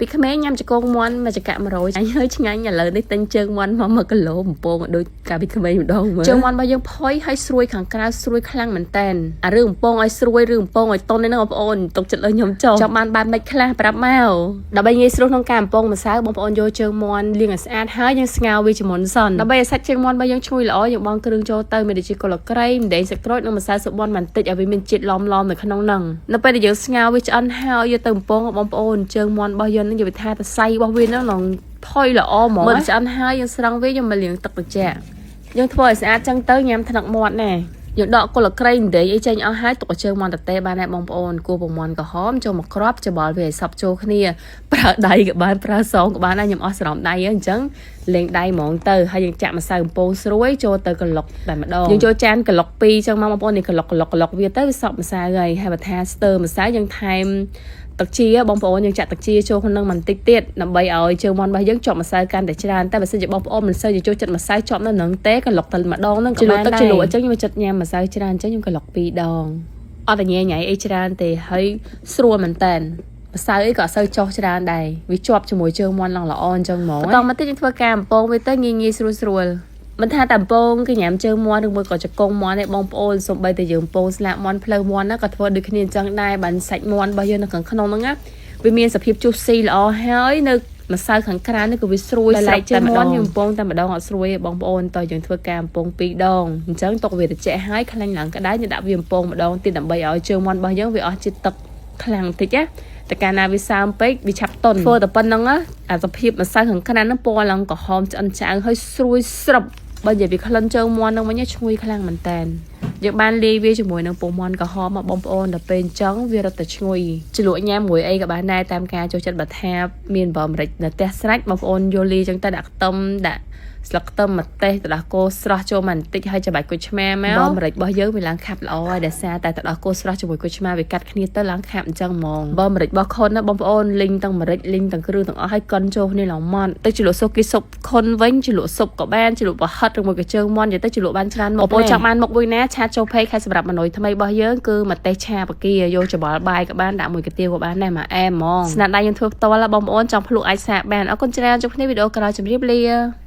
ពីក្មេងញ៉ាំចកងមន់មកចក100ហើយឆ្ងាញ់ឥឡូវនេះទិញជើងមន់មក1គីឡូបំពងដូចកាលពីក្មេងម្ដងមើលជើងមន់របស់យើងផុយហើយស្រួយខាងក្រៅស្រួយខ្លាំងមែនតែនអារឿងបំពងឲ្យស្រួយរឿងបំពងឲ្យតុននេះហ្នឹងបងប្អូនទុកចិត្តលើខ្ញុំចុះចាំបានបែបមិនខ្លះប្រាប់មកដើម្បីងាយស្រួលក្នុងការបំពងម្សៅបងប្អូនយកជើងមន់លាងឲ្យស្អាតហើយយើងស្ងោរវាជាមុនសិនដើម្បីឲ្យសាច់ជើងមន់របស់យើងឈ្ងុយល្អយើងបង់គ្រឿងចូលទៅមានដូចជាកូឡាក្រៃម្ទេសសាច់ក្រូចនិងម្សៅស៊ុបមន់បន្តិចឲ្យវាមានជាតិឡំនៅក្នុងហ្នឹងនៅពេលដែលយើងស្ងោរវាឆ្អិនហើយយកទៅបំពងបងប្អូនជើងមន់របស់យើងនឹងនិយាយថារបស់វានឹងផុយល្អហ្មងមើលឆ្អិនហើយយើងស្រង់វាយើងមកលាងទឹកត្រជាក់យើងធ្វើឲ្យស្អាតចឹងទៅញ៉ាំថ្នាក់មាត់ណែយើងដកកូឡាក្រៃម្ទេសអីចេញអស់ហើយទុកឲ្យជើងមាន់តេបានដែរបងប្អូនគួរពងមាន់ក្រហមចូលមកគ្រាប់ច្បល់វាឲ្យសព្វចូលគ្នាប្រើដៃក៏បានប្រើសងក៏បានដែរខ្ញុំអស់ស្រោមដៃអញ្ចឹងលេងដៃហ្មងទៅហើយយើងចាក់ម្សៅបំពងស្រួយចូលទៅក្លុកតែម្ដងយើងចូលចានក្លុក2អញ្ចឹងមកបងប្អូននេះក្លុកវាទៅវាសប់ម្សៅហើយបើថាស្ទើរម្សៅយើងថែមទឹកជាបងប្អូនយើងចាក់ទឹកជាចូលក្នុងបន្តិចទៀតដើម្បីឲ្យជើងមាន់របស់យើងជាប់ម្សៅកាន់តែច្រើនតែបើសិនជាបងប្អូនមិនសូវចូលចិត្តម្សៅជាប់នៅនឹងទេក្លុកទៅម្ដងហ្នឹងក៏បានដែរជ្រលក់អញ្ចឹងខ្ញុំចិត្តញ៉ាំម្សៅច្រើនអញ្ចឹងខ្ញុំក្លុក2ដងអត់តែញ៉ៃអីច្រើនទេហើយស្រួលមែនតើម្សៅអីក៏អត់សូវចុះច្រើនដែរវាជាប់ជាមួយជើងមាន់ឡើងល្អអញ្ចឹងហ្មងបន្តមកទៀតយើងធ្វើការបំពងវាទៅងាយស្រួលមិនថាតែបំពងគឺញ៉ាំជើងមាន់ឬមួយក៏ចកងមាន់ទេបងប្អូនសូម្បីតែយើងបំពងស្លាកមាន់ផ្លូវមាន់ណាក៏ធ្វើដូចគ្នាអញ្ចឹងដែរបានសាច់មាន់របស់យើងនៅខាងក្នុងហ្នឹងណាវាមានសភាពជុះស៊ីល្អហើយនៅម្សៅខាងក្រៅនេះក៏វាស្រួយស្រេចជើងមាន់យើងបំពងតែម្ដងអត់ស្រួយទេបងប្អូនតើយើងធ្វើការបំពង2ដងអញ្ចឹងទុកវាត្រជាក់ហើយខ្លាញ់ឡើងក្តៅយើងដាក់វាបំពងម្ដងទៀតដើម្បីឲ្យជើងមាន់របស់យើងវាអស់ជាតិទឹកខ្លាំងបន្តិចណាតែកាលណាវាសើមពេកវាឆាប់តុនធ្វើតែប៉ុណ្្នឹងអាសភាពម្សៅខាងក្រៅហ្នឹងពណ៌ឡើងក្រហមឆ្អិនឆ្អៅហើយស្រួយស្រប់បើនិយាយពីក្លិនជើងមាន់នឹងវិញឈ្ងុយខ្លាំងមែនតើយើងបានលាយវាជាមួយនឹងពងមាន់ក្រហមមកបងប្អូនដល់ពេលអញ្ចឹងវារត់តែឈ្ងុយជ្រលក់ញ៉ាំមួយអីក៏បានដែរតាមការចូលចិត្តបើថាមានបម្រេចនៅផ្ទះស្រេចបងប្អូនយកលាយអញ្ចឹងទៅដាក់ខ្ទឹមដាក់ស្លឹកខ្ទឹមម្ទេសទឹកដោះគោស្រស់ចូលមកបន្តិចហើយច្បាច់គុយឆ្មាមកបម្រេចរបស់យើងវាឡើងខាប់ល្អហើយដោយសារតែទឹកដោះគោស្រស់ជាមួយគុយឆ្មាវាកាត់គ្នាទៅឡើងខាប់អញ្ចឹងហ្មងបម្រេចរបស់ខុនណាបងប្អូនលីងទាំងម្រេចលីងទាំងគ្រឿងទាំងអស់ហើយកិនចូលគ្នាឡើងម៉ត់ទៅជ្រលក់ស៊ុបគីស៊ុបខុនវិញជ្រលក់ស៊ុបក៏បានជ្រលក់ប្រហិតឬមួយក៏ជើងមាន់និយាយទៅជ្រលក់បានច្រើនមកបងប្អូនចង់បានមុខមួយណាឆាតចូលពេកហើយសម្រាប់ម៉ណុយថ្មីរបស់យើងគឺម្ទេសឆាបកាយកច្បល់បាយក៏បានដាក់មួយកាទៀវក៏បានដែរមកអែមហ្មងស្នាដៃយើងធ្វើផ្ទាល់បងប្អូនចង់ភ្លក់អាចសាកបានអរគុណច្រើនជួបគ្នាវីដេអូក្រោយជម្រាបលា